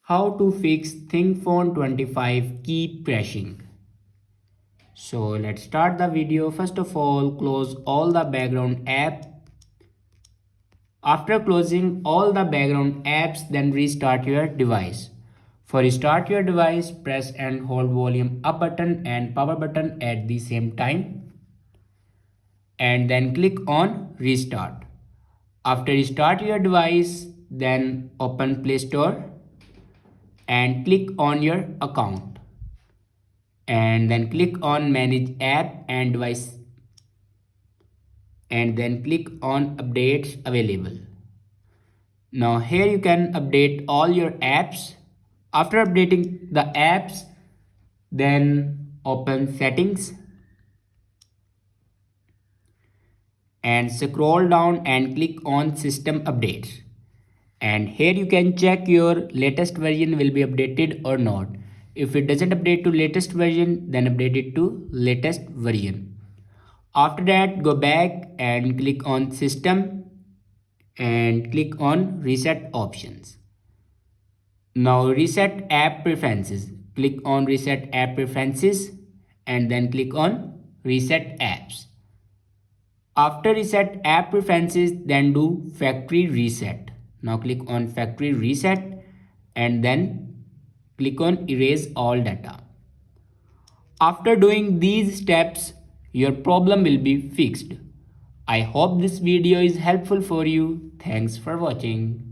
How to fix ThinkPhone 25 keep crashing. So let's start the video. First of all, close all the background app. After closing all the background apps, then restart your device. For restart your device, press and hold volume up button and power button at the same time. And then click on restart. After restart your device, then open Play Store and click on your account. And then click on manage app and device. And then click on updates available. Now here you can update all your apps. After updating the apps, then open settings and scroll down and click on system updates. And here you can check your latest version will be updated or not. If it doesn't update to latest version, then update it to latest version. After that, go back and click on system and click on reset options. Now reset app preferences. Click on reset app preferences and then click on reset apps. After reset app preferences, then do factory reset. Now click on factory reset and then click on erase all data. After doing these steps, your problem will be fixed. I hope this video is helpful for you. Thanks for watching.